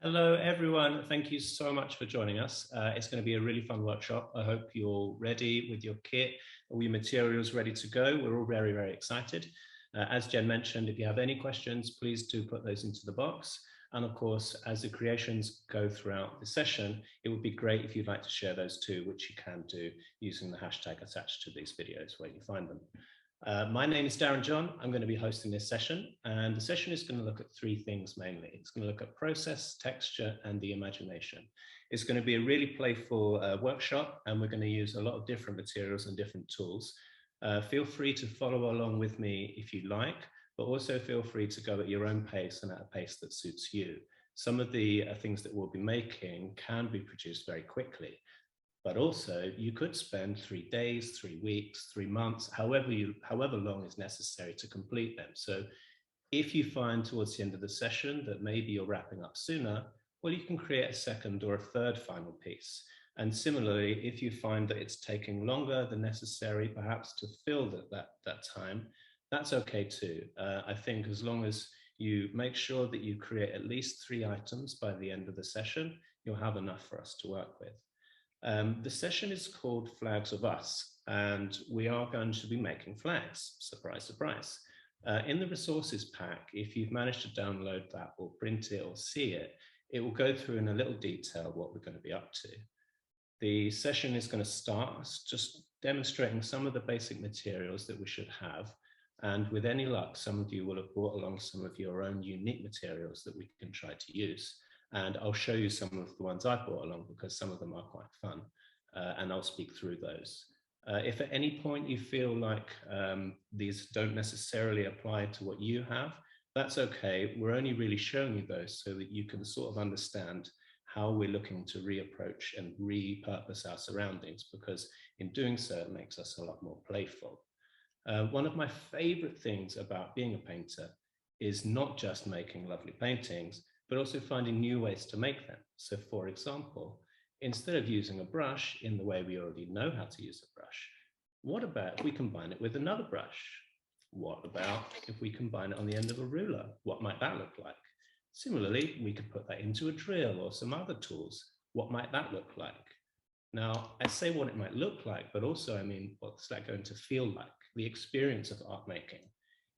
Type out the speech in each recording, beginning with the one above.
Hello, everyone. Thank you so much for joining us. It's going to be a really fun workshop. I hope you're ready with your kit, all your materials ready to go. We're all very, very excited. As Jen mentioned, if you have any questions, please do put those into the box. And of course, as the creations go throughout the session, it would be great if you'd like to share those too, which you can do using the hashtag attached to these videos where you find them. My name is Darren John. I'm going to be hosting this session, and the session is going to look at three things mainly. It's going to look at process, texture, and the imagination. It's going to be a really playful workshop, and we're going to use a lot of different materials and different tools. Feel free to follow along with me if you like, but also feel free to go at your own pace and at a pace that suits you. Some of the things that we'll be making can be produced very quickly. But also you could spend 3 days, 3 weeks, 3 months, however long is necessary to complete them. So if you find towards the end of the session that maybe you're wrapping up sooner, well, you can create a second or a third final piece. And similarly, if you find that it's taking longer than necessary, perhaps to fill that time, that's okay too. I think as long as you make sure that you create at least 3 items by the end of the session, you'll have enough for us to work with. The session is called Flags of Us, and we are going to be making flags. Surprise, surprise. In the resources pack, if you've managed to download that or print it or see it, it will go through in a little detail what we're going to be up to. The session is going to start just demonstrating some of the basic materials that we should have. And with any luck, some of you will have brought along some of your own unique materials that we can try to use. And I'll show you some of the ones I brought along because some of them are quite fun, and I'll speak through those. If at any point you feel like these don't necessarily apply to what you have, that's okay. We're only really showing you those so that you can sort of understand how we're looking to reapproach and repurpose our surroundings, because in doing so, it makes us a lot more playful. One of my favorite things about being a painter is not just making lovely paintings, but also finding new ways to make them. So for example, instead of using a brush in the way we already know how to use a brush, what about if we combine it with another brush? What about if we combine it on the end of a ruler? What might that look like? Similarly, we could put that into a drill or some other tools. What might that look like? Now, I say what it might look like, but also, I mean, what's that going to feel like? The experience of art making.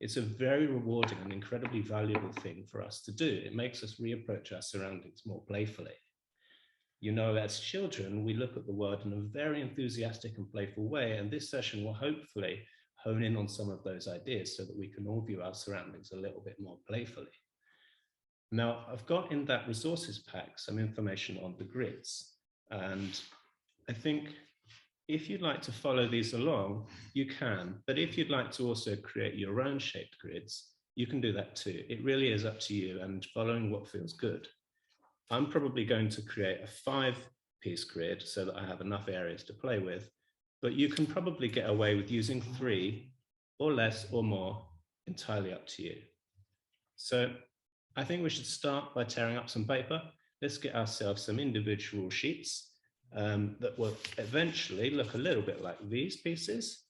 It's a very rewarding and incredibly valuable thing for us to do. It makes us reapproach our surroundings more playfully. You know, as children, we look at the world in a very enthusiastic and playful way, and this session will hopefully hone in on some of those ideas so that we can all view our surroundings a little bit more playfully. Now, I've got in that resources pack some information on the grids, and I think if you'd like to follow these along, you can, but if you'd like to also create your own shaped grids, you can do that too. It really is up to you and following what feels good. I'm probably going to create a 5-piece grid so that I have enough areas to play with, but you can probably get away with using 3 or less or more, entirely up to you. So I think we should start by tearing up some paper. Let's get ourselves some individual sheets that will eventually look a little bit like these pieces.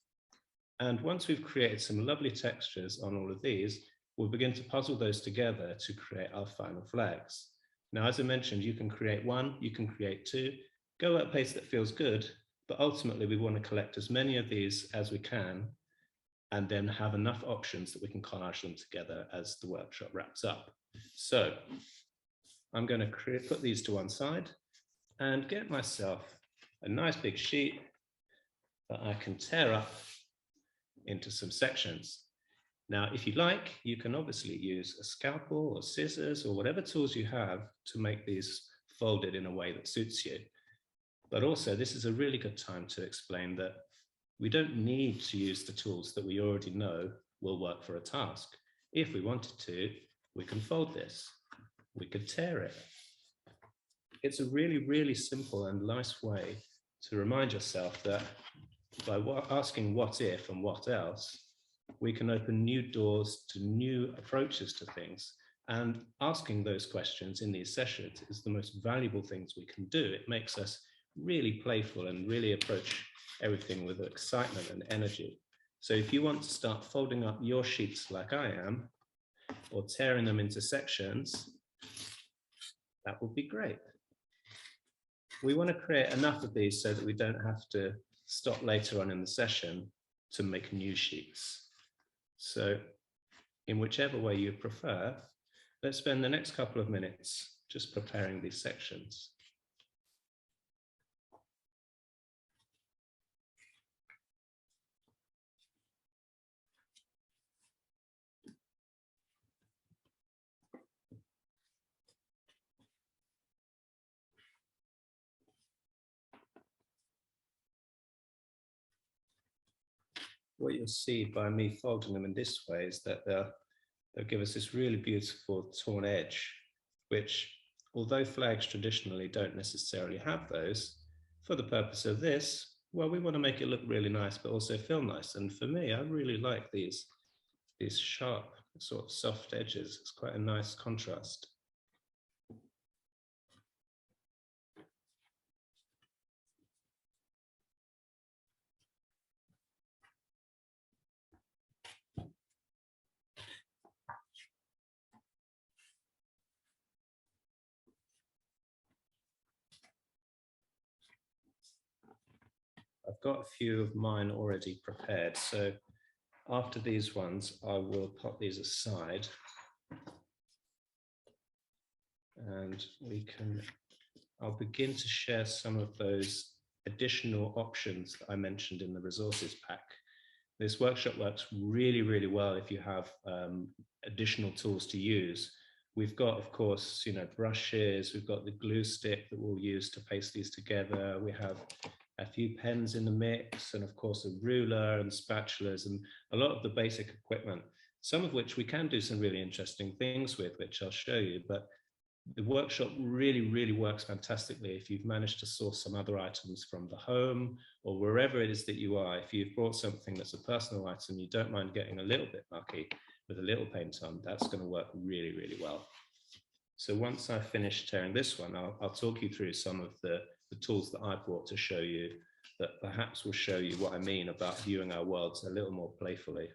And once we've created some lovely textures on all of these, we'll begin to puzzle those together to create our final flags. Now, as I mentioned, you can create 1, you can create 2, go at a pace that feels good, but ultimately we want to collect as many of these as we can and then have enough options that we can collage them together as the workshop wraps up. So I'm going to put these to one side and get myself a nice big sheet that I can tear up into some sections. Now, if you like, you can obviously use a scalpel or scissors or whatever tools you have to make these folded in a way that suits you. But also, this is a really good time to explain that we don't need to use the tools that we already know will work for a task. If we wanted to, we can fold this, we could tear it. It's a really, really simple and nice way to remind yourself that by asking what if and what else, we can open new doors to new approaches to things. And asking those questions in these sessions is the most valuable things we can do. It makes us really playful and really approach everything with excitement and energy. So if you want to start folding up your sheets like I am, or tearing them into sections, that would be great. We want to create enough of these so that we don't have to stop later on in the session to make new sheets. So in whichever way you prefer, let's spend the next couple of minutes just preparing these sections. What you'll see by me folding them in this way is that they'll give us this really beautiful torn edge, which, although flags traditionally don't necessarily have those, for the purpose of this, well, we want to make it look really nice, but also feel nice. And for me, I really like these sharp, sort of soft edges. It's quite a nice contrast. I've got a few of mine already prepared. So after these ones, I will pop these aside. And I'll begin to share some of those additional options that I mentioned in the resources pack. This workshop works really, really well if you have additional tools to use. We've got, of course, brushes, we've got the glue stick that we'll use to paste these together. We have a few pens in the mix, and of course a ruler and spatulas and a lot of the basic equipment, some of which we can do some really interesting things with, which I'll show you. But the workshop really, really works fantastically if you've managed to source some other items from the home or wherever it is that you are. If you've brought something that's a personal item, you don't mind getting a little bit mucky with a little paint on, that's going to work really, really well. So once I've finished tearing this one, I'll talk you through some of the tools that I brought to show you that perhaps will show you what I mean about viewing our worlds a little more playfully.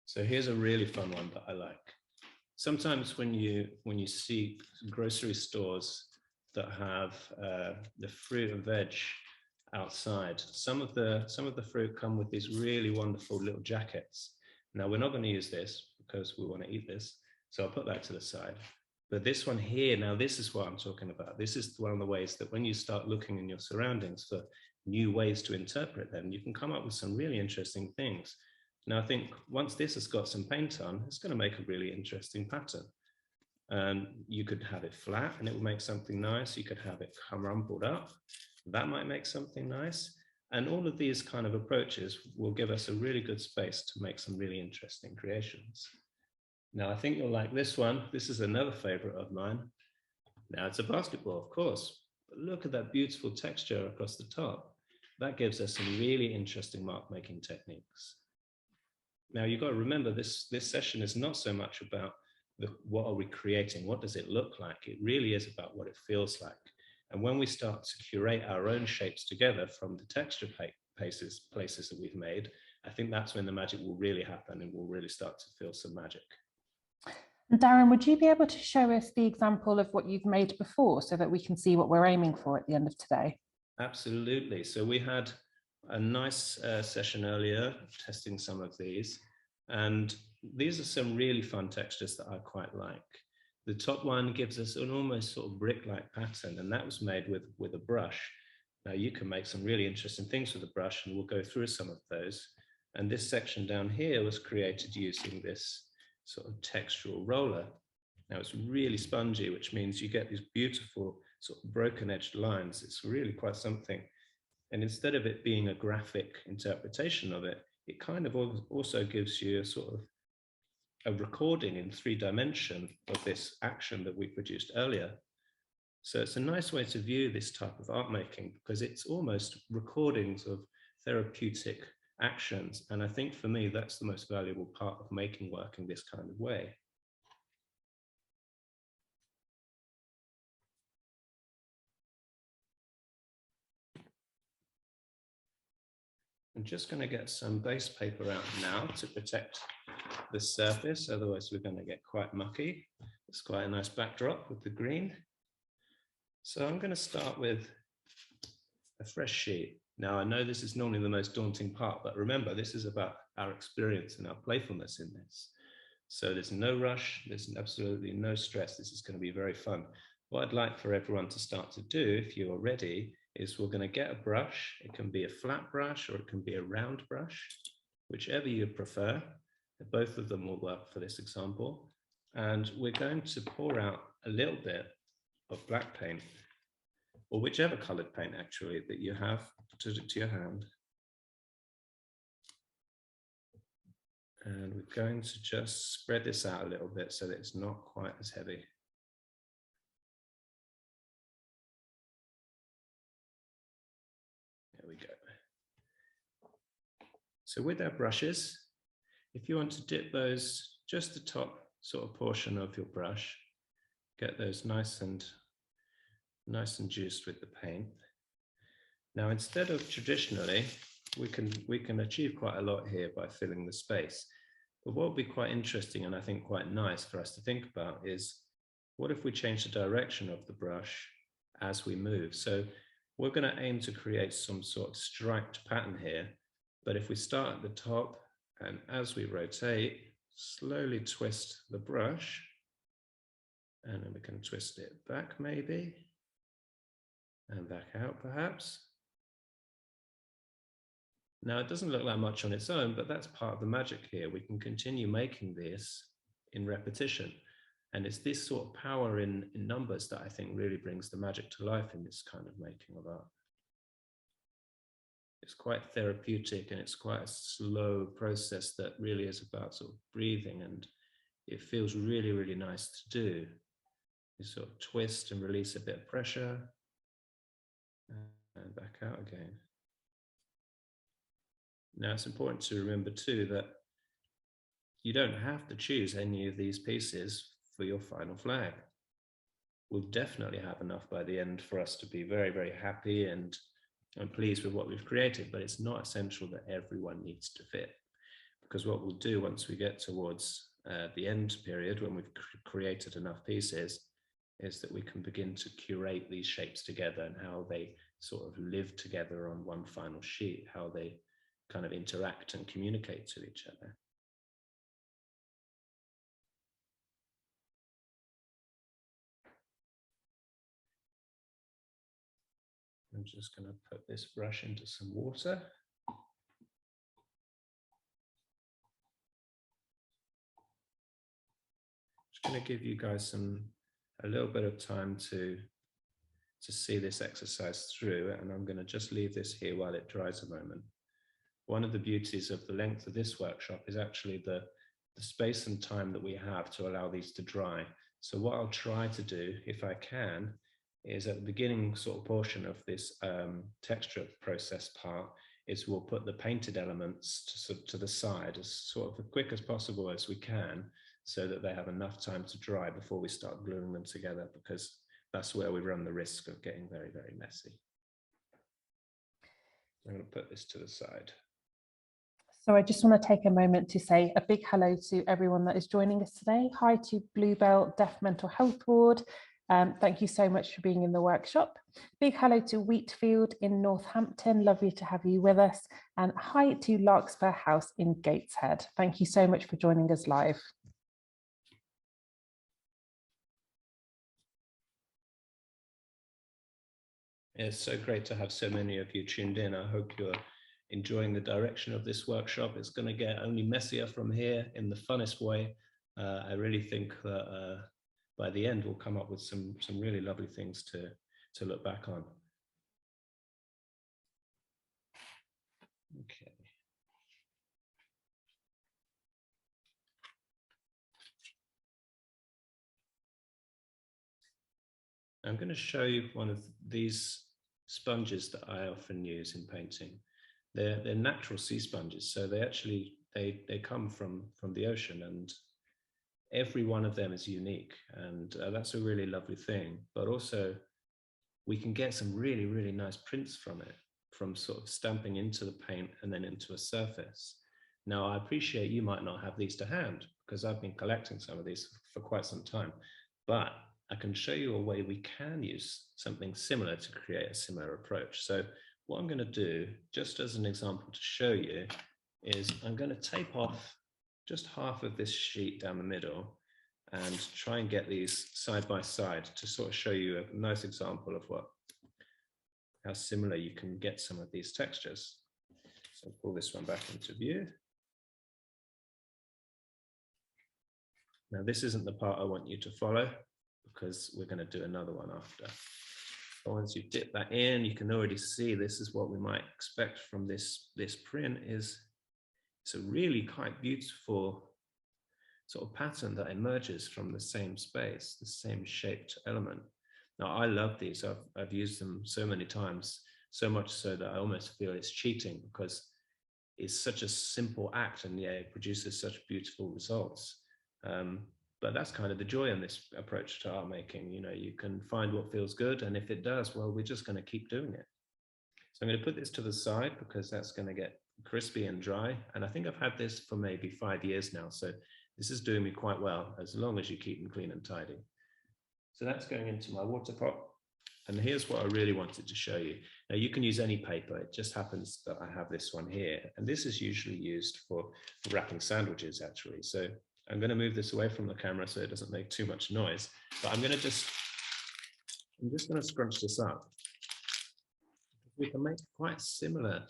So here's a really fun one that I like. Sometimes when you see grocery stores that have the fruit and veg outside, some of the fruit come with these really wonderful little jackets. Now we're not going to use this because we want to eat this, so I'll put that to the side. But this one here, now this is what I'm talking about. This is one of the ways that when you start looking in your surroundings for new ways to interpret them, you can come up with some really interesting things. Now I think once this has got some paint on, it's going to make a really interesting pattern. You could have it flat and it will make something nice. You could have it rumpled up. That might make something nice. And all of these kind of approaches will give us a really good space to make some really interesting creations. Now, I think you'll like this one. This is another favorite of mine. Now, it's a basketball, of course, but look at that beautiful texture across the top. That gives us some really interesting mark making techniques. Now, you've got to remember this session is not so much about what are we creating, what does it look like? It really is about what it feels like. And when we start to curate our own shapes together from the texture places that we've made, I think that's when the magic will really happen and we'll really start to feel some magic. Darren, would you be able to show us the example of what you've made before so that we can see what we're aiming for at the end of today? Absolutely. So we had a nice session earlier testing some of these, and these are some really fun textures that I quite like. The top one gives us an almost sort of brick-like pattern, and that was made with a brush. Now you can make some really interesting things with a brush, and we'll go through some of those. And this section down here was created using this sort of textural roller. Now it's really spongy, which means you get these beautiful sort of broken edged lines. It's really quite something. And instead of it being a graphic interpretation of it, it kind of also gives you a sort of a recording in 3D of this action that we produced earlier. So it's a nice way to view this type of art making because it's almost recordings of therapeutic actions. And I think for me, that's the most valuable part of making work in this kind of way. I'm just going to get some base paper out now to protect the surface, otherwise we're going to get quite mucky. It's quite a nice backdrop with the green. So I'm going to start with a fresh sheet. Now I know this is normally the most daunting part, but remember, this is about our experience and our playfulness in this. So there's no rush, there's absolutely no stress. This is going to be very fun. What I'd like for everyone to start to do, if you are ready, is we're going to get a brush. It can be a flat brush or it can be a round brush, whichever you prefer. Both of them will work for this example. And we're going to pour out a little bit of black paint, or whichever colored paint actually that you have to your hand. And we're going to just spread this out a little bit so that it's not quite as heavy. There we go. So with our brushes, if you want to dip those, just the top sort of portion of your brush, get those nice and juiced with the paint. Now, instead of traditionally, we can achieve quite a lot here by filling the space. But what would be quite interesting and I think quite nice for us to think about is, what if we change the direction of the brush as we move? So we're going to aim to create some sort of striped pattern here. But if we start at the top and as we rotate, slowly twist the brush, and then we can twist it back maybe, and back out perhaps. Now it doesn't look like much on its own, but that's part of the magic here. We can continue making this in repetition. And it's this sort of power in numbers that I think really brings the magic to life in this kind of making of art. It's quite therapeutic and it's quite a slow process that really is about sort of breathing, and it feels really, really nice to do. You sort of twist and release a bit of pressure and back out again. Now it's important to remember too that you don't have to choose any of these pieces for your final flag. We'll definitely have enough by the end for us to be very, very happy and pleased with what we've created, but it's not essential that everyone needs to fit, because what we'll do once we get towards the end period, when we've created enough pieces, is that we can begin to curate these shapes together and how they sort of live together on one final sheet, how they kind of interact and communicate to each other. I'm just going to put this brush into some water. Just going to give you guys a little bit of time to see this exercise through, and I'm going to just leave this here while it dries a moment. One of the beauties of the length of this workshop is actually the space and time that we have to allow these to dry. So what I'll try to do, if I can, is at the beginning sort of portion of this texture process part, is we'll put the painted elements to the side as sort of as quick as possible as we can, so that they have enough time to dry before we start gluing them together, because that's where we run the risk of getting very, very messy. I'm going to put this to the side. So I just want to take a moment to say a big hello to everyone that is joining us today. Hi to Bluebell Deaf Mental Health Ward. Thank you so much for being in the workshop. Big hello to Wheatfield in Northampton. Lovely to have you with us. And hi to Larkspur House in Gateshead. Thank you so much for joining us live. It's so great to have so many of you tuned in. I hope you're enjoying the direction of this workshop. It's going to get only messier from here in the funnest way. I really think that by the end we'll come up with some really lovely things to look back on. Okay. I'm going to show you one of these sponges that I often use in painting. They're natural sea sponges, so they come from the ocean, and every one of them is unique, and that's a really lovely thing. But also we can get some really, really nice prints from it, from sort of stamping into the paint and then into a surface. Now, I appreciate you might not have these to hand because I've been collecting some of these for quite some time, but I can show you a way we can use something similar to create a similar approach. So what I'm going to do, just as an example to show you, is I'm going to tape off just half of this sheet down the middle and try and get these side by side to sort of show you a nice example of how similar you can get some of these textures. So pull this one back into view. Now this isn't the part I want you to follow because we're going to do another one after. But once you dip that in, you can already see this is what we might expect from this print. It's a really quite beautiful sort of pattern that emerges from the same space, the same shaped element. Now I love these. I've used them so many times, so much so that I almost feel it's cheating because it's such a simple act and yeah, it produces such beautiful results. But that's kind of the joy in this approach to art making. You know, you can find what feels good, and if it does, well, we're just going to keep doing it. So I'm going to put this to the side because that's going to get crispy and dry. And I think I've had this for maybe 5 years now. So this is doing me quite well, as long as you keep them clean and tidy. So that's going into my water pot. And here's what I really wanted to show you. Now you can use any paper. It just happens that I have this one here. And this is usually used for wrapping sandwiches, actually. So I'm going to move this away from the camera so it doesn't make too much noise. But I'm just going to scrunch this up. We can make quite similar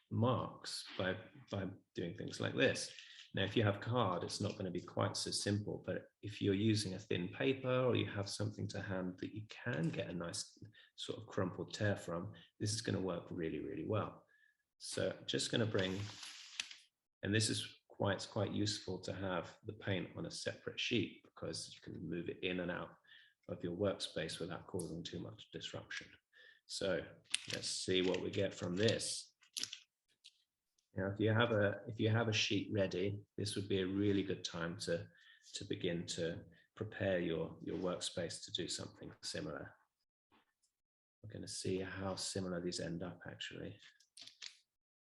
marks by doing things like this. Now, if you have card, it's not going to be quite so simple, but if you're using a thin paper or you have something to hand that you can get a nice sort of crumpled tear from, this is going to work really, really well. So I'm just going to bring, and this is it's quite useful to have the paint on a separate sheet because you can move it in and out of your workspace without causing too much disruption. So let's see what we get from this. Now, if you have a sheet ready, this would be a really good time to begin to prepare your workspace to do something similar. We're going to see how similar these end up actually.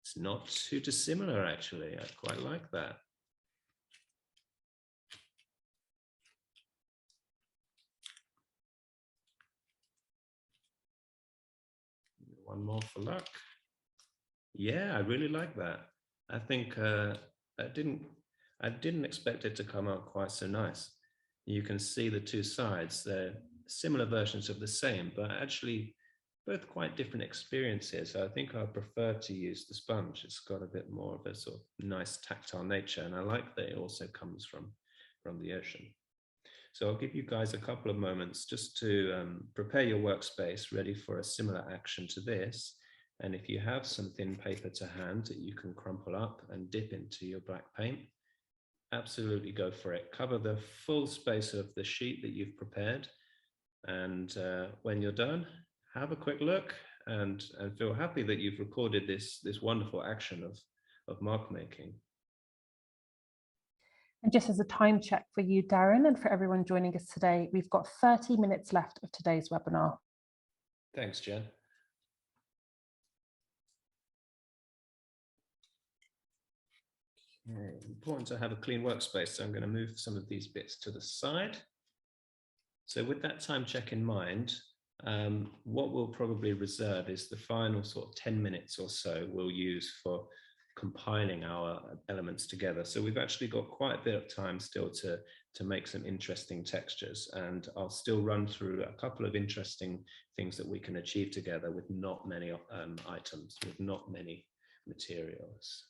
It's not too dissimilar actually. I quite like that. One more for luck. Yeah, I really like that. I think I didn't expect it to come out quite so nice. You can see the two sides. They're similar versions of the same, but actually both quite different experiences. I think I prefer to use the sponge. It's got a bit more of a sort of nice tactile nature, and I like that it also comes from the ocean. So I'll give you guys a couple of moments just to prepare your workspace ready for a similar action to this. And if you have some thin paper to hand that you can crumple up and dip into your black paint, absolutely go for it. Cover the full space of the sheet that you've prepared. And when you're done, have a quick look and feel happy that you've recorded this wonderful action of mark making. And just as a time check for you, Darren, and for everyone joining us today, we've got 30 minutes left of today's webinar. Thanks, Jen. Okay, important to have a clean workspace, so I'm going to move some of these bits to the side. So with that time check in mind, what we'll probably reserve is the final sort of 10 minutes or so we'll use for compiling our elements together. So we've actually got quite a bit of time still to make some interesting textures, and I'll still run through a couple of interesting things that we can achieve together with not many items, with not many materials.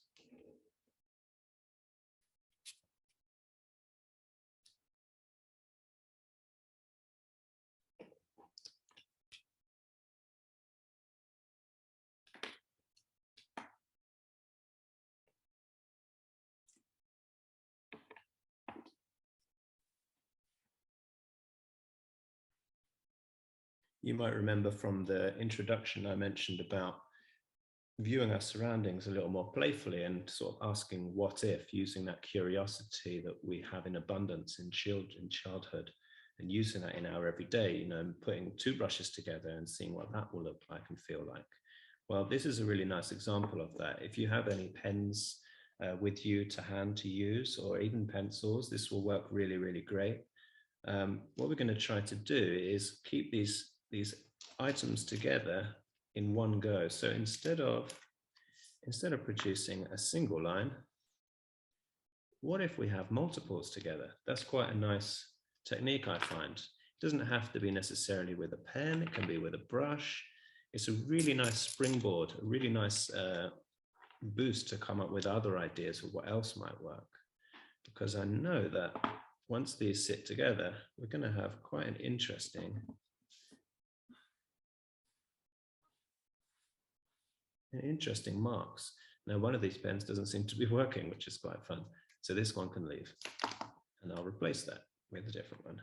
You might remember from the introduction I mentioned about viewing our surroundings a little more playfully and sort of asking what if, using that curiosity that we have in abundance in childhood and using that in our everyday, you know, and putting two brushes together and seeing what that will look like and feel like. Well, this is a really nice example of that. If you have any pens with you to hand to use, or even pencils, this will work really, really great. What we're going to try to do is keep these items together in one go. So instead of producing a single line, what if we have multiples together? That's quite a nice technique, I find. It doesn't have to be necessarily with a pen, it can be with a brush. It's a really nice springboard, a really nice boost to come up with other ideas of what else might work. Because I know that once these sit together, we're going to have quite an interesting marks. Now, one of these pens doesn't seem to be working, which is quite fun. So this one can leave, and I'll replace that with a different one.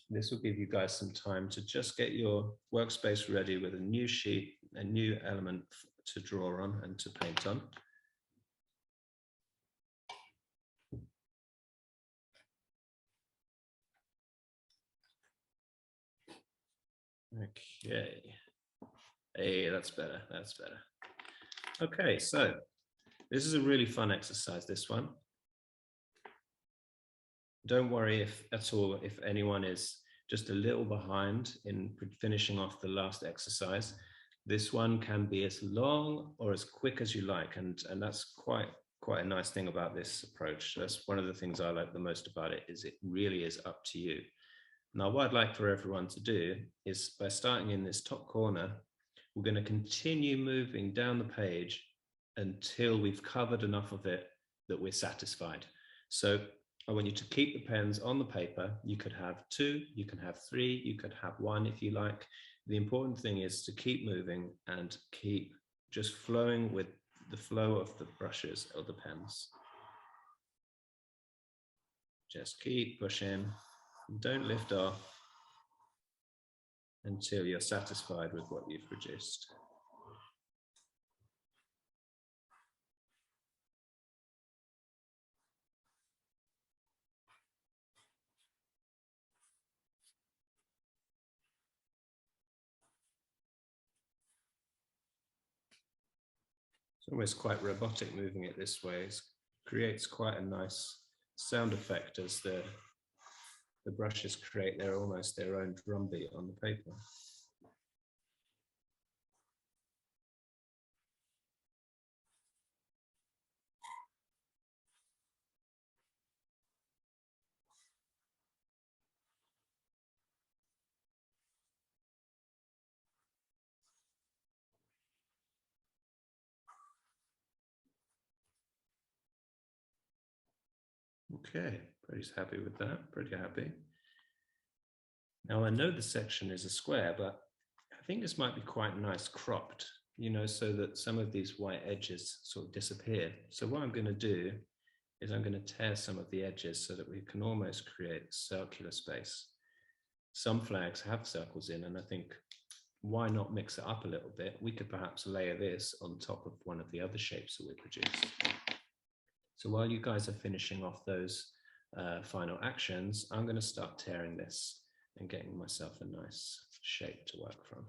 This will give you guys some time to just get your workspace ready with a new sheet, a new element to draw on and to paint on. Okay. Hey, that's better. That's better. Okay, so this is a really fun exercise, this one. Don't worry if anyone is just a little behind in finishing off the last exercise. This one can be as long or as quick as you like, and that's quite a nice thing about this approach. That's one of the things I like the most about it, is it really is up to you. Now, what I'd like for everyone to do is, by starting in this top corner, we're going to continue moving down the page until we've covered enough of it that we're satisfied. So I want you to keep the pens on the paper. You could have 2, you can have 3, you could have 1 if you like. The important thing is to keep moving and keep just flowing with the flow of the brushes or the pens. Just keep pushing. Don't lift off until you're satisfied with what you've produced. It's almost quite robotic moving it this way. It creates quite a nice sound effect as the brushes create almost their own drumbeat on the paper. Okay, pretty happy with that, pretty happy. Now I know the section is a square, but I think this might be quite nice cropped, you know, so that some of these white edges sort of disappear. So what I'm going to do is I'm going to tear some of the edges so that we can almost create circular space. Some flags have circles in, and I think, why not mix it up a little bit? We could perhaps layer this on top of one of the other shapes that we produced. So while you guys are finishing off those final actions, I'm going to start tearing this and getting myself a nice shape to work from.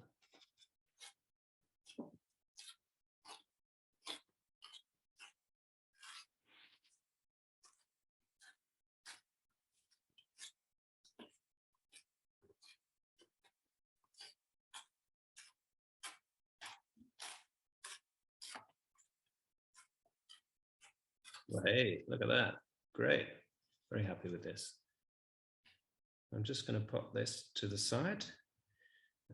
Well, hey, look at that. Great. Very happy with this. I'm just going to pop this to the side.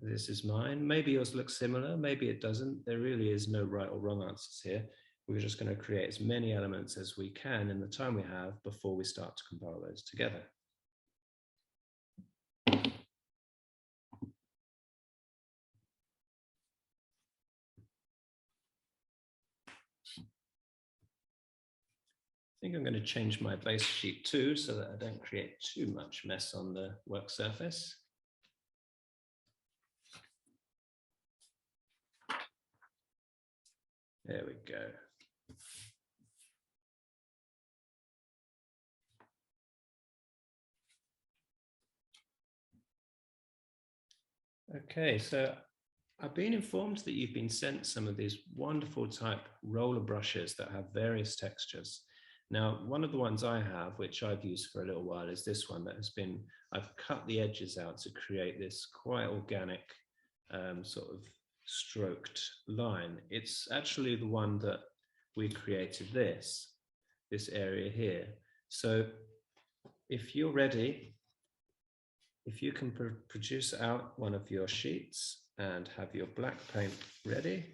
This is mine. Maybe yours looks similar, maybe it doesn't. There really is no right or wrong answers here. We're just going to create as many elements as we can in the time we have before we start to compile those together. I think I'm going to change my base sheet too, so that I don't create too much mess on the work surface. There we go. Okay, so I've been informed that you've been sent some of these wonderful type roller brushes that have various textures. Now, one of the ones I have, which I've used for a little while, is this one that has been, I've cut the edges out to create this quite organic sort of stroked line. It's actually the one that we created this area here. So if you're ready, if you can produce out one of your sheets and have your black paint ready,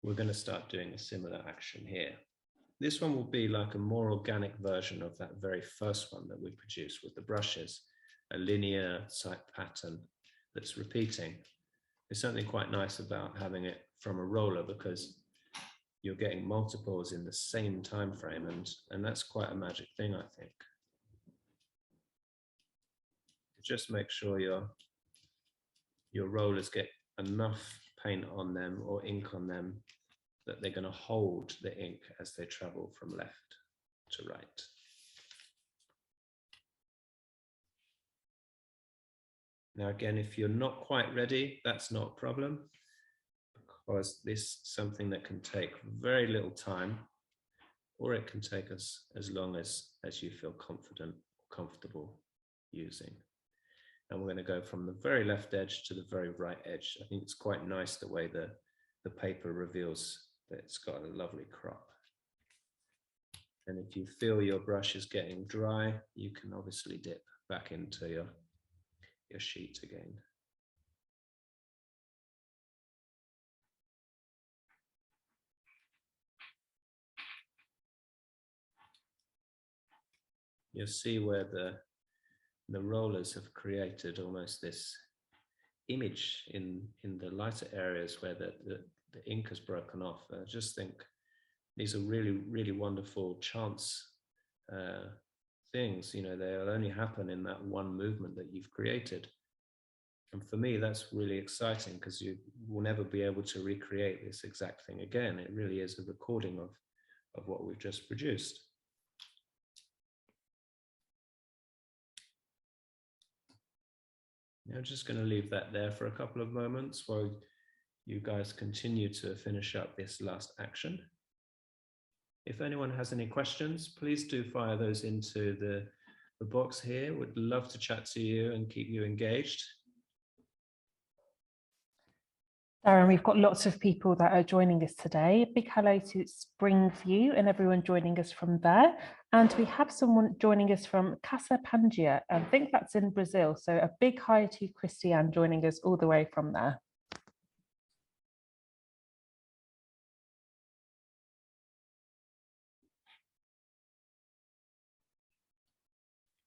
we're going to start doing a similar action here. This one will be like a more organic version of that very first one that we produced with the brushes, a linear type pattern that's repeating. There's something quite nice about having it from a roller because you're getting multiples in the same time frame, and that's quite a magic thing, I think. Just make sure your rollers get enough paint on them or ink on them that they're going to hold the ink as they travel from left to right. Now again, if you're not quite ready, that's not a problem, because this is something that can take very little time, or it can take us as long as you feel confident or comfortable using. And we're going to go from the very left edge to the very right edge. I think it's quite nice the way the paper reveals that it's got a lovely crop. And if you feel your brush is getting dry, you can obviously dip back into your sheet again. You'll see where the rollers have created almost this image in the lighter areas where the ink has broken off. I just think these are really, really wonderful chance things. You know, they'll only happen in that one movement that you've created. And for me, that's really exciting because you will never be able to recreate this exact thing again. It really is a recording of what we've just produced. Now I'm just going to leave that there for a couple of moments while you guys continue to finish up this last action. If anyone has any questions, please do fire those into the box here. Would love to chat to you and keep you engaged. Darren, we've got lots of people that are joining us today. Big hello to Springview and everyone joining us from there. And we have someone joining us from Casa Pangia. I think that's in Brazil. So a big hi to Christiane joining us all the way from there.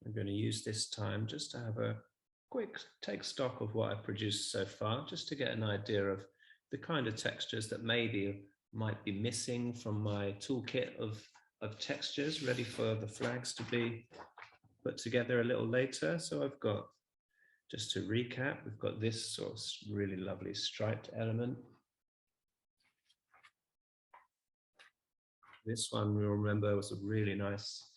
I'm going to use this time just to have a quick take stock of what I've produced so far, just to get an idea of the kind of textures that maybe might be missing from my toolkit of textures ready for the flags to be put together a little later. So I've got, just to recap, we've got this sort of really lovely striped element. This one, you'll remember, was a really nice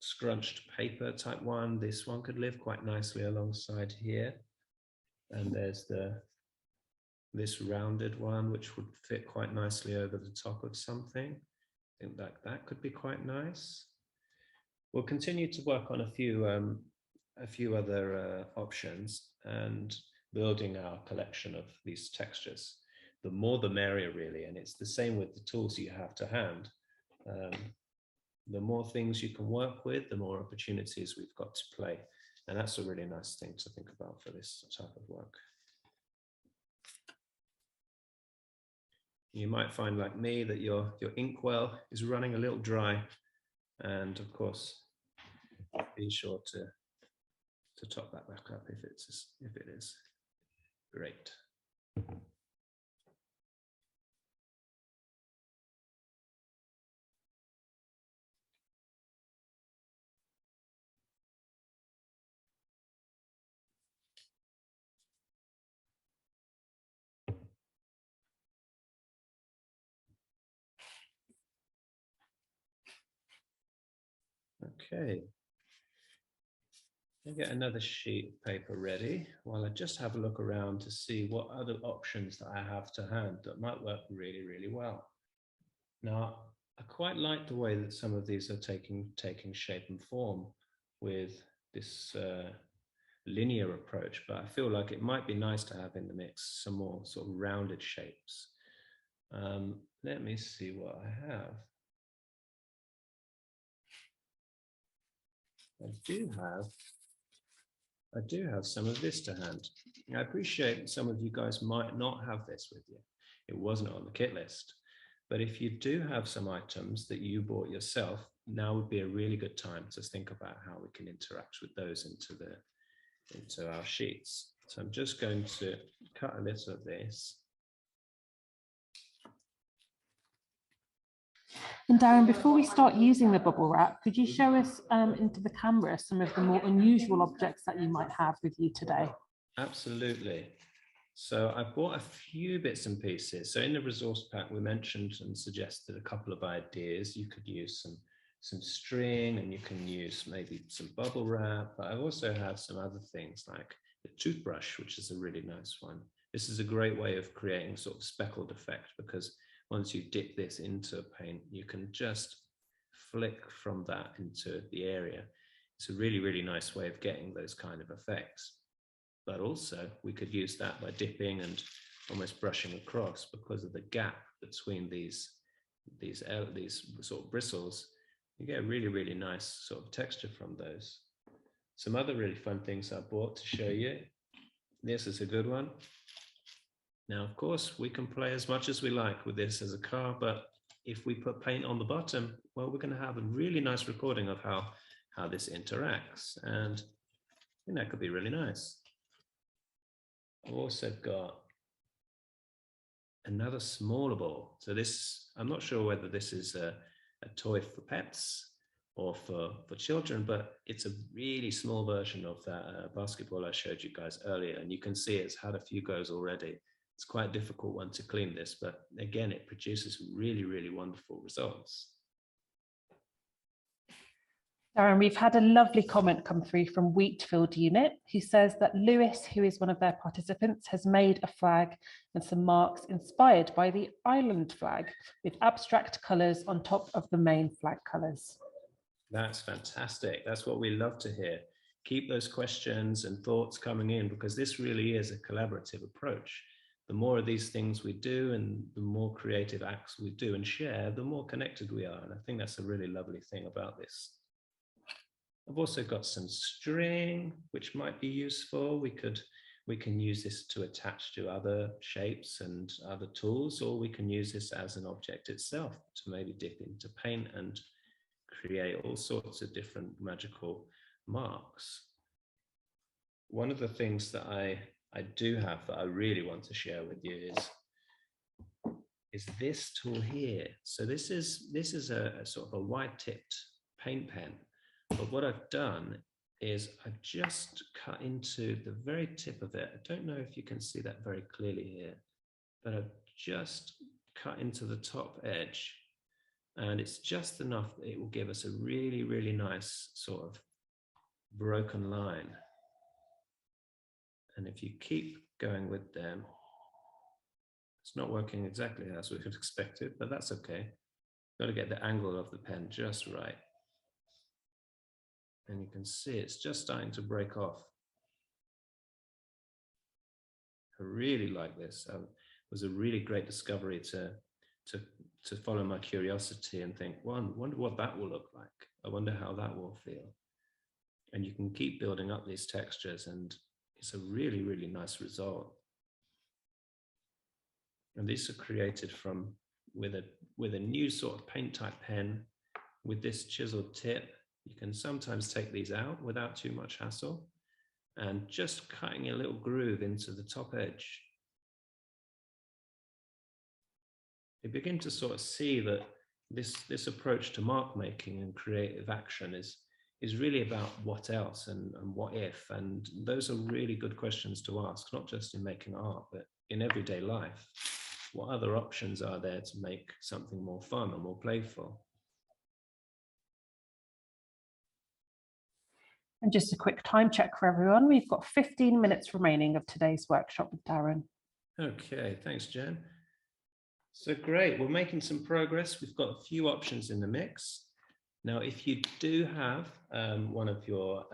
scrunched paper type one. This one could live quite nicely alongside here. And there's this rounded one, which would fit quite nicely over the top of something. I think that could be quite nice. We'll continue to work on a few other options and building our collection of these textures. The more the merrier, really, and it's the same with the tools you have to hand. The more things you can work with, the more opportunities we've got to play. And that's a really nice thing to think about for this type of work. You might find, like me, that your inkwell is running a little dry. And of course, be sure to top that back up if it is. Great. Okay. I'll get another sheet of paper ready while I just have a look around to see what other options that I have to hand that might work really, really well. Now, I quite like the way that some of these are taking shape and form with this linear approach, but I feel like it might be nice to have in the mix some more sort of rounded shapes. Let me see what I have. I do have some of this to hand. I appreciate some of you guys might not have this with you. It wasn't on the kit list. But if you do have some items that you bought yourself, now would be a really good time to think about how we can interact with those into our sheets. So I'm just going to cut a little of this. And Darren, before we start using the bubble wrap, could you show us into the camera some of the more unusual objects that you might have with you today? Absolutely. So I bought a few bits and pieces. So in the resource pack, we mentioned and suggested a couple of ideas. You could use some string, and you can use maybe some bubble wrap, but I also have some other things like the toothbrush, which is a really nice one. This is a great way of creating sort of speckled effect, because once you dip this into paint, you can just flick from that into the area. It's a really, really nice way of getting those kind of effects. But also we could use that by dipping and almost brushing across, because of the gap between these sort of bristles. You get a really, really nice sort of texture from those. Some other really fun things I bought to show you. This is a good one. Now, of course, we can play as much as we like with this as a car, but if we put paint on the bottom, well, we're going to have a really nice recording of how this interacts, and I think that could be really nice. I've also got another smaller ball. So this, I'm not sure whether this is a toy for pets or for children, but it's a really small version of that basketball I showed you guys earlier. And you can see it's had a few goes already. It's quite a difficult one to clean this, but again, it produces really, really wonderful results. Darren, we've had a lovely comment come through from Wheatfield Unit, who says that Lewis, who is one of their participants, has made a flag and some marks inspired by the island flag with abstract colours on top of the main flag colours. That's fantastic. That's what we love to hear. Keep those questions and thoughts coming in, because this really is a collaborative approach. The more of these things we do and the more creative acts we do and share, the more connected we are. And I think that's a really lovely thing about this. I've also got some string, which might be useful. We can use this to attach to other shapes and other tools, or we can use this as an object itself to maybe dip into paint and create all sorts of different magical marks. One of the things that I do have that I really want to share with you is this tool here. So this is a sort of a wide-tipped paint pen. But what I've done is I've just cut into the very tip of it. I don't know if you can see that very clearly here, but I've just cut into the top edge, and it's just enough that it will give us a really, really nice sort of broken line. And if you keep going with them, it's not working exactly as we had expected, but that's okay. Got to get the angle of the pen just right. And you can see it's just starting to break off. I really like this. It was a really great discovery to follow my curiosity and think, well, I wonder what that will look like. I wonder how that will feel. And you can keep building up these textures, and it's a really, really nice result. And these are created with a new sort of paint type pen with this chiseled tip. You can sometimes take these out without too much hassle, and just cutting a little groove into the top edge. You begin to sort of see that this approach to mark making and creative action is really about what else and what if, and those are really good questions to ask, not just in making art, but in everyday life. What other options are there to make something more fun or more playful? And just a quick time check for everyone. We've got 15 minutes remaining of today's workshop with Darren. Okay, thanks, Jen. So great, we're making some progress. We've got a few options in the mix. Now, if you do have one of your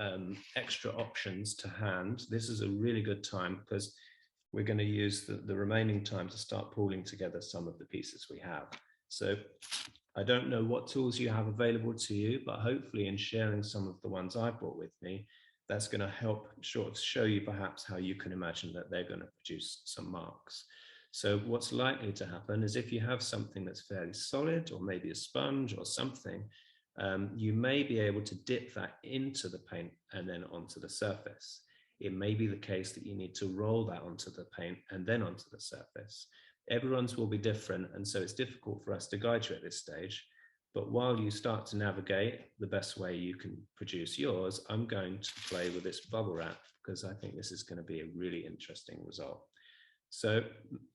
extra options to hand, this is a really good time because we're going to use the remaining time to start pulling together some of the pieces we have. So I don't know what tools you have available to you, but hopefully in sharing some of the ones I brought with me, that's going to help sort of show you perhaps how you can imagine that they're going to produce some marks. So what's likely to happen is if you have something that's fairly solid, or maybe a sponge or something, you may be able to dip that into the paint and then onto the surface. It may be the case that you need to roll that onto the paint and then onto the surface. Everyone's will be different, and so it's difficult for us to guide you at this stage. But while you start to navigate the best way you can produce yours, I'm going to play with this bubble wrap because I think this is going to be a really interesting result. So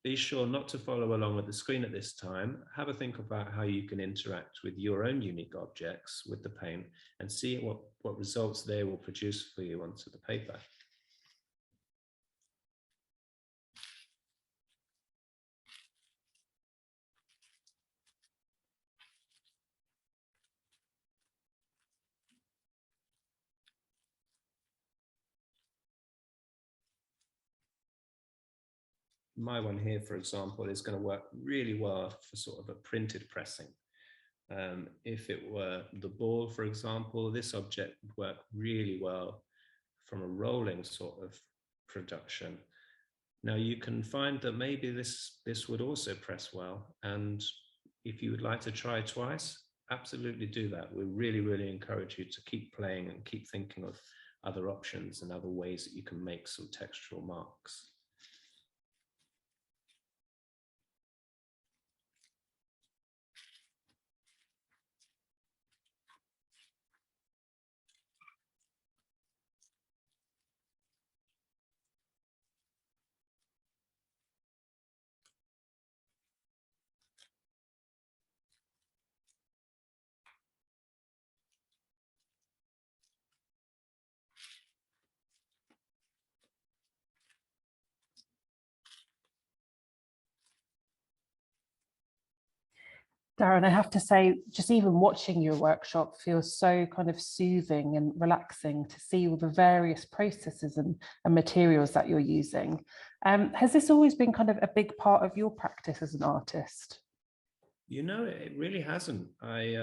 be sure not to follow along with the screen at this time. Have a think about how you can interact with your own unique objects with the paint and see what results they will produce for you onto the paper. My one here, for example, is going to work really well for sort of a printed pressing. If it were the ball, for example, this object would work really well from a rolling sort of production. Now you can find that maybe this would also press well, and if you would like to try twice, absolutely do that. We really encourage you to keep playing and keep thinking of other options and other ways that you can make some textural marks. Darren, I have to say, just even watching your workshop feels so kind of soothing and relaxing to see all the various processes and materials that you're using. Has this always been kind of a big part of your practice as an artist? You know, it really hasn't. I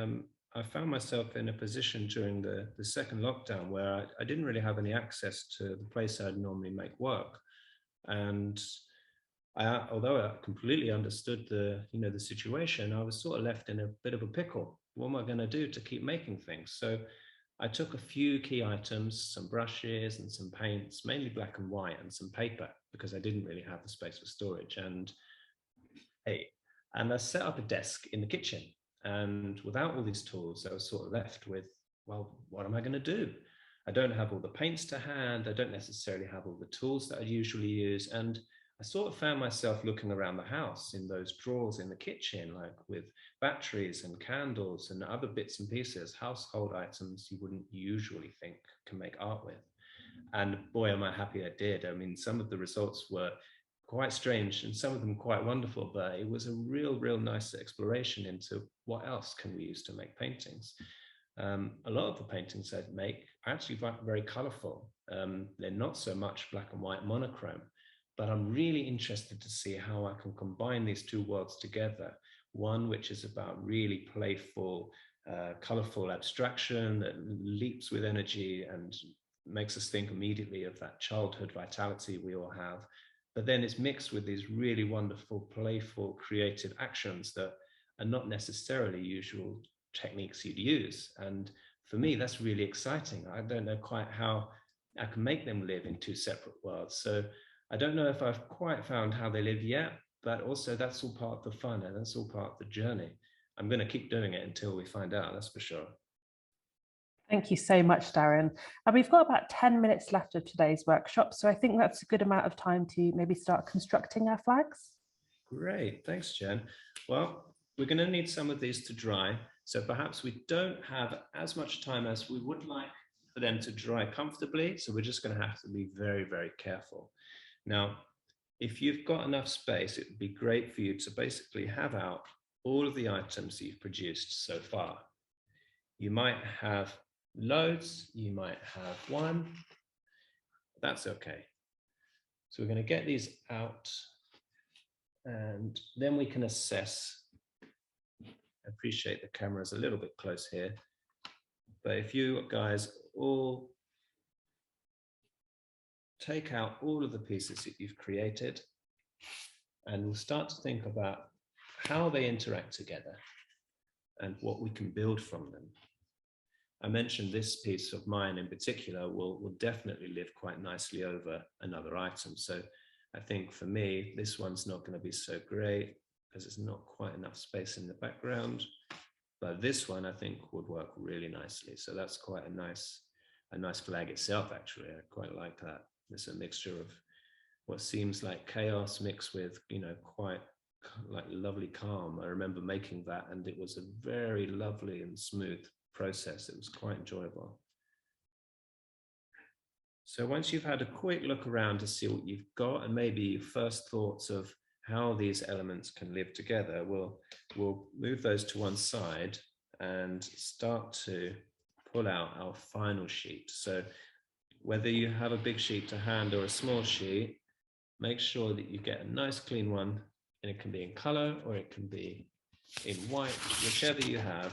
found myself in a position during the second lockdown where I didn't really have any access to the place I'd normally make work. And although I completely understood the situation, I was sort of left in a bit of a pickle. What am I going to do to keep making things? So I took a few key items, some brushes and some paints, mainly black and white, and some paper because I didn't really have the space for storage. And I set up a desk in the kitchen. And without all these tools, I was sort of left with, well, what am I going to do? I don't have all the paints to hand. I don't necessarily have all the tools that I usually use. And I sort of found myself looking around the house in those drawers in the kitchen, like with batteries and candles and other bits and pieces, household items you wouldn't usually think can make art with. And boy, am I happy I did. I mean, some of the results were quite strange and some of them quite wonderful, but it was a real nice exploration into what else can we use to make paintings. A lot of the paintings I make are actually very colorful. They're not so much black and white monochrome, but I'm really interested to see how I can combine these two worlds together. One which is about really playful, colorful abstraction that leaps with energy and makes us think immediately of that childhood vitality we all have. But then it's mixed with these really wonderful, playful, creative actions that are not necessarily usual techniques you'd use. And for me, that's really exciting. I don't know quite how I can make them live in two separate worlds. So I don't know if I've quite found how they live yet, but also that's all part of the fun and that's all part of the journey. I'm going to keep doing it until we find out, that's for sure. Thank you so much, Darren. And we've got about 10 minutes left of today's workshop, so I think that's a good amount of time to maybe start constructing our flags. Great, thanks, Jen. Well, we're going to need some of these to dry, so perhaps we don't have as much time as we would like for them to dry comfortably. So we're just going to have to be very, very careful. Now, if you've got enough space, it would be great for you to basically have out all of the items that you've produced so far. You might have loads, you might have one, that's okay. So we're going to get these out and then we can assess. I appreciate the camera's a little bit close here, but if you guys all take out all of the pieces that you've created and we'll start to think about how they interact together and what we can build from them. I mentioned this piece of mine in particular will definitely live quite nicely over another item. So I think for me, this one's not going to be so great because there's not quite enough space in the background, but this one I think would work really nicely. So that's quite a nice flag itself, actually. I quite like that. It's a mixture of what seems like chaos mixed with, you know, quite like lovely calm. I remember making that and it was a very lovely and smooth process. It was quite enjoyable. So once you've had a quick look around to see what you've got and maybe your first thoughts of how these elements can live together, we'll move those to one side and start to pull out our final sheet. So whether you have a big sheet to hand or a small sheet, make sure that you get a nice clean one, and it can be in color or it can be in white, whichever you have.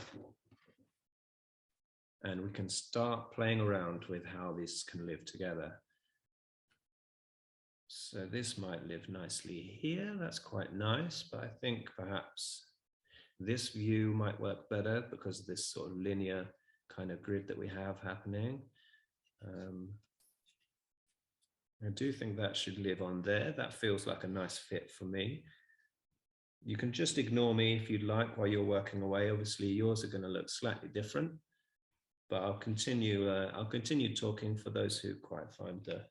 And we can start playing around with how these can live together. So this might live nicely here. That's quite nice, but I think perhaps this view might work better because of this sort of linear kind of grid that we have happening. I do think that should live on there. That feels like a nice fit for me. You can just ignore me if you'd like while you're working away. Obviously, yours are going to look slightly different, but I'll continue talking for those who quite find the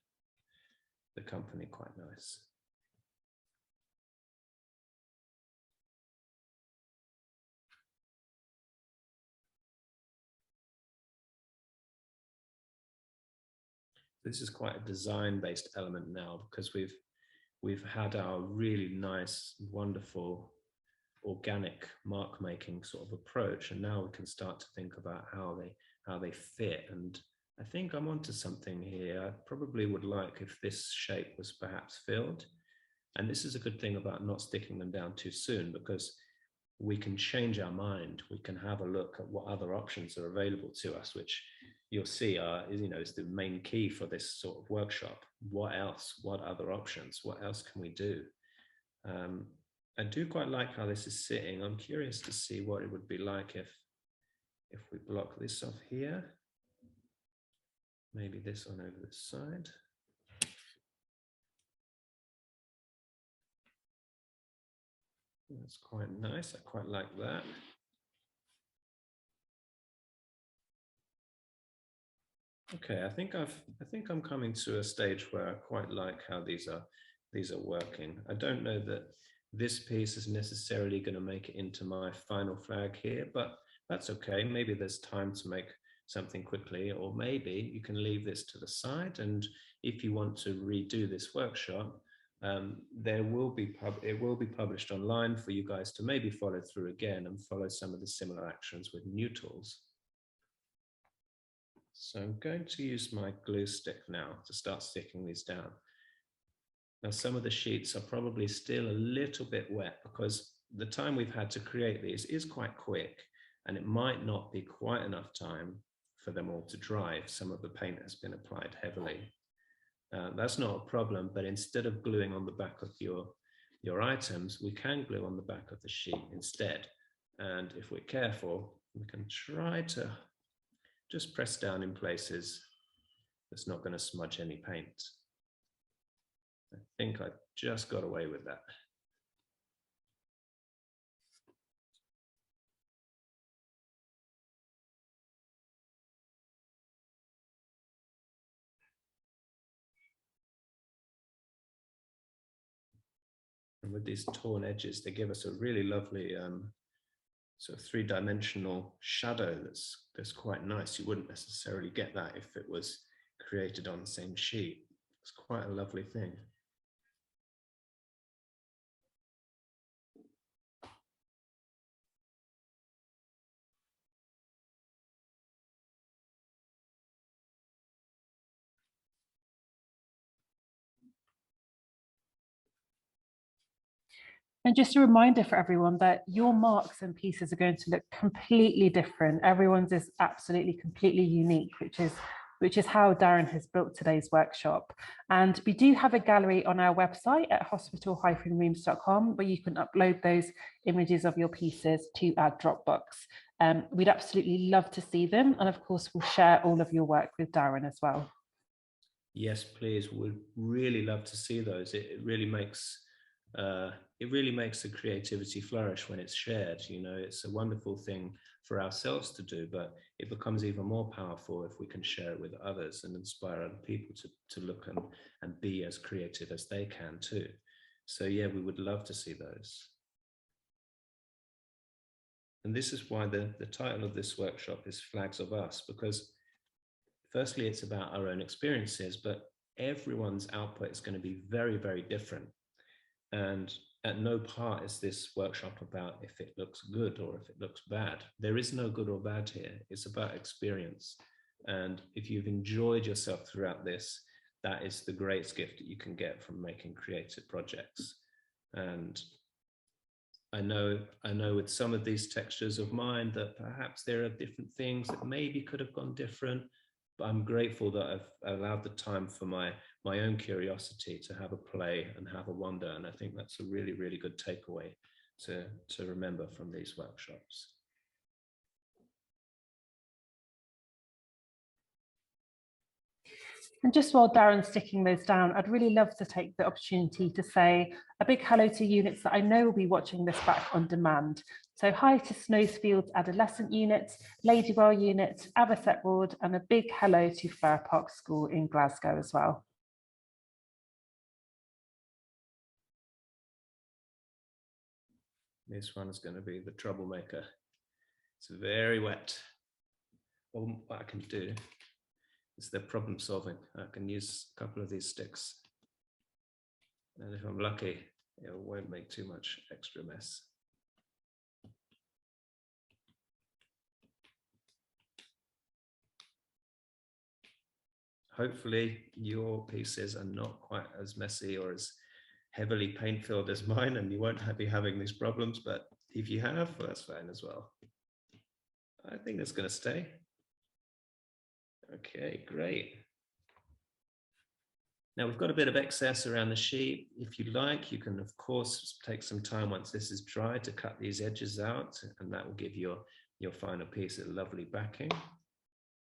company quite nice. This is quite a design-based element now because we've had our really nice, wonderful, organic mark-making sort of approach, and now we can start to think about how they fit. And I think I'm onto something here. I probably would like if this shape was perhaps filled. And this is a good thing about not sticking them down too soon, because we can change our mind. We can have a look at what other options are available to us, which you'll see is the main key for this sort of workshop. What else? What other options? What else can we do? I do quite like how this is sitting. I'm curious to see what it would be like if we block this off here. Maybe this one over the side. That's quite nice. I quite like that. Okay, I think I'm coming to a stage where I quite like how these are working. I don't know that this piece is necessarily going to make it into my final flag here, but that's okay. Maybe there's time to make something quickly, or maybe you can leave this to the side, and if you want to redo this workshop, it will be published online for you guys to maybe follow through again and follow some of the similar actions with new tools. So I'm going to use my glue stick now to start sticking these down. Now, some of the sheets are probably still a little bit wet because the time we've had to create these is quite quick, and it might not be quite enough time for them all to dry if some of the paint has been applied heavily. That's not a problem, but instead of gluing on the back of your items, we can glue on the back of the sheet instead. And if we're careful, we can try to just press down in places that's not going to smudge any paint. I think I just got away with that. And with these torn edges, they give us a really lovely sort of three-dimensional shadow that's quite nice. You wouldn't necessarily get that if it was created on the same sheet. It's quite a lovely thing. And just a reminder for everyone that your marks and pieces are going to look completely different. Everyone's is absolutely completely unique, which is how Darren has built today's workshop. And we do have a gallery on our website at hospital-rooms.com where you can upload those images of your pieces to our Dropbox. We'd absolutely love to see them. And of course, we'll share all of your work with Darren as well. Yes, please. We'd really love to see those. It really makes the creativity flourish when it's shared. You know, it's a wonderful thing for ourselves to do, but it becomes even more powerful if we can share it with others and inspire other people to look and be as creative as they can too. So yeah, we would love to see those. And this is why the title of this workshop is Flags of Us, because firstly, it's about our own experiences, but everyone's output is going to be very, very different. And at no part is this workshop about if it looks good or if it looks bad. There is no good or bad here. It's about experience. And if you've enjoyed yourself throughout this, that is the greatest gift that you can get from making creative projects. And I know with some of these textures of mine that perhaps there are different things that maybe could have gone different, but I'm grateful that I've allowed the time for my own curiosity to have a play and have a wonder. And I think that's a really, really good takeaway to remember from these workshops. And just while Darren's sticking those down, I'd really love to take the opportunity to say a big hello to units that I know will be watching this back on demand. So hi to Snowsfield's adolescent unit, Ladywell unit, Aberset Ward, and a big hello to Fair Park School in Glasgow as well. This one is going to be the troublemaker. It's very wet. Well, what I can do is the problem solving. I can use a couple of these sticks. And if I'm lucky, it won't make too much extra mess. Hopefully your pieces are not quite as messy or as heavily paint filled as mine, and you won't be having these problems, but if you have, well, that's fine as well. I think that's going to stay. Okay, great. Now we've got a bit of excess around the sheet. If you like, you can of course take some time once this is dry to cut these edges out, and that will give your final piece a lovely backing.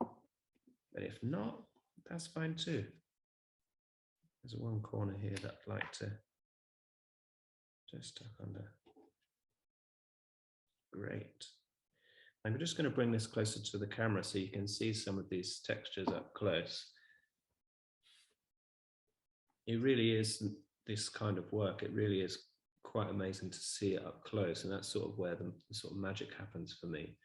But if not, that's fine too. There's one corner here that I'd like to just tuck under. Great. I'm just going to bring this closer to the camera so you can see some of these textures up close. It really is this kind of work. It really is quite amazing to see it up close, and that's sort of where the sort of magic happens for me.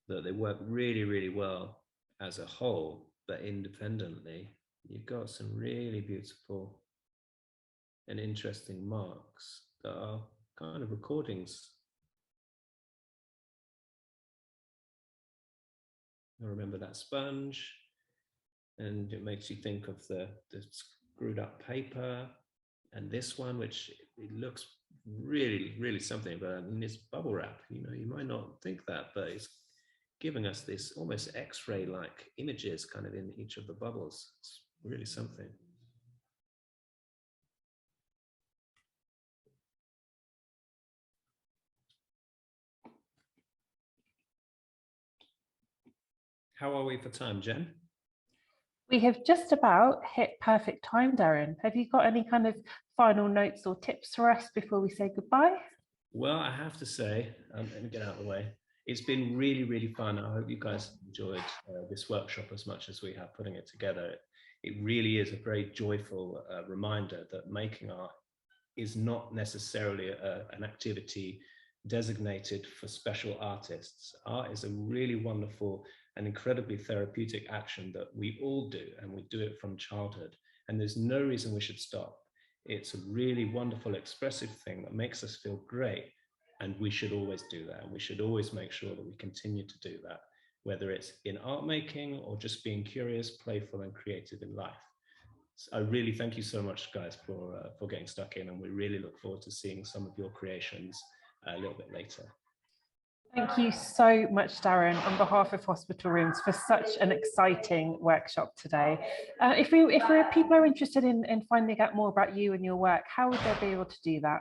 That they work really, really well as a whole, but independently, you've got some really beautiful and interesting marks that are kind of recordings. I remember that sponge, and it makes you think of the screwed up paper, and this one, which it looks really, really something, but in this bubble wrap, you know, you might not think that, but it's giving us this almost X-ray like images kind of in each of the bubbles. It's really something. How are we for time, Jen? We have just about hit perfect time, Darren. Have you got any kind of final notes or tips for us before we say goodbye? Well, I have to say, let me get out of the way. It's been really, really fun. I hope you guys enjoyed this workshop as much as we have putting it together. It really is a very joyful reminder that making art is not necessarily an activity designated for special artists. Art is a really wonderful and incredibly therapeutic action that we all do, and we do it from childhood. And there's no reason we should stop. It's a really wonderful, expressive thing that makes us feel great. And we should always do that. And we should always make sure that we continue to do that, whether it's in art making or just being curious, playful, and creative in life. So I really thank you so much, guys, for getting stuck in. And we really look forward to seeing some of your creations a little bit later. Thank you so much, Darren, on behalf of Hospital Rooms, for such an exciting workshop today. If people are interested in finding out more about you and your work, how would they be able to do that?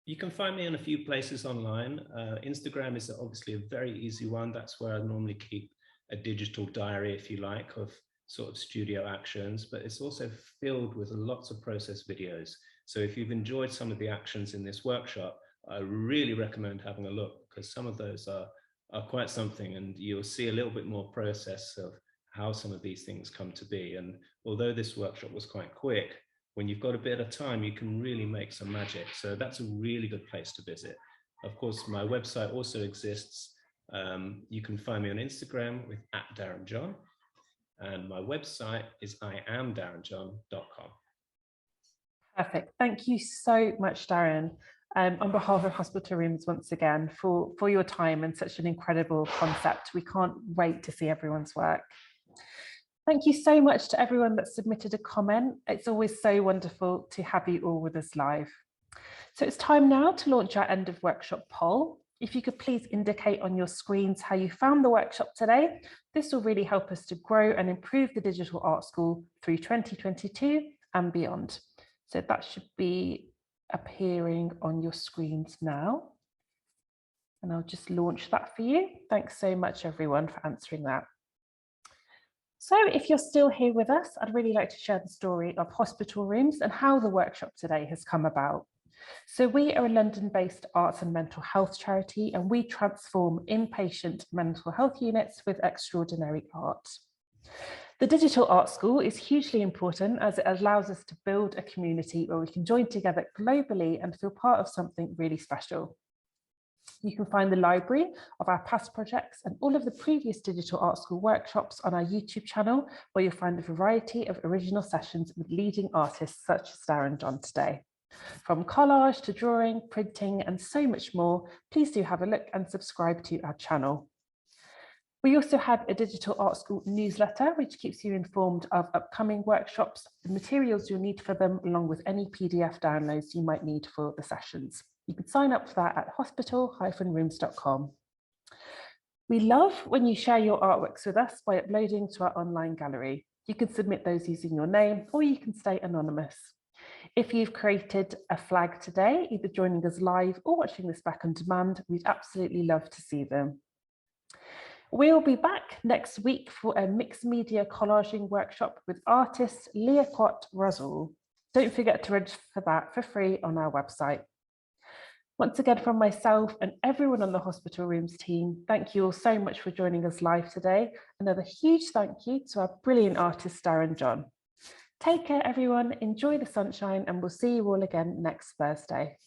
You can find me in a few places online. Instagram is obviously a very easy one. That's where I normally keep a digital diary, if you like, of sort of studio actions, but it's also filled with lots of process videos. So if you've enjoyed some of the actions in this workshop, I really recommend having a look, because some of those are quite something, and you'll see a little bit more process of how some of these things come to be. And although this workshop was quite quick, when you've got a bit of time, you can really make some magic. So that's a really good place to visit. Of course, my website also exists. You can find me on Instagram with @Darren John, and my website is iamdarrenjohn.com. Perfect. Thank you so much, Darren, on behalf of Hospital Rooms once again for your time and such an incredible concept. We can't wait to see everyone's work. Thank you so much to everyone that submitted a comment. It's always so wonderful to have you all with us live. So it's time now to launch our end of workshop poll. If you could please indicate on your screens how you found the workshop today, this will really help us to grow and improve the Digital Art School through 2022 and beyond. So that should be appearing on your screens now. And I'll just launch that for you. Thanks so much, everyone, for answering that. So if you're still here with us, I'd really like to share the story of Hospital Rooms and how the workshop today has come about. So we are a London-based arts and mental health charity, and we transform inpatient mental health units with extraordinary art. The Digital Art School is hugely important as it allows us to build a community where we can join together globally and feel part of something really special. You can find the library of our past projects and all of the previous Digital Art School workshops on our YouTube channel, where you'll find a variety of original sessions with leading artists such as Darren John today. From collage to drawing, printing, and so much more, please do have a look and subscribe to our channel. We also have a Digital Art School newsletter, which keeps you informed of upcoming workshops, the materials you'll need for them, along with any PDF downloads you might need for the sessions. You can sign up for that at hospital-rooms.com. We love when you share your artworks with us by uploading to our online gallery. You can submit those using your name, or you can stay anonymous. If you've created a flag today, either joining us live or watching this back on demand, we'd absolutely love to see them. We'll be back next week for a mixed media collaging workshop with artist Liaquat Russell. Don't forget to register for that for free on our website. Once again, from myself and everyone on the Hospital Rooms team, thank you all so much for joining us live today. Another huge thank you to our brilliant artist, Darren John. Take care, everyone. Enjoy the sunshine, and we'll see you all again next Thursday.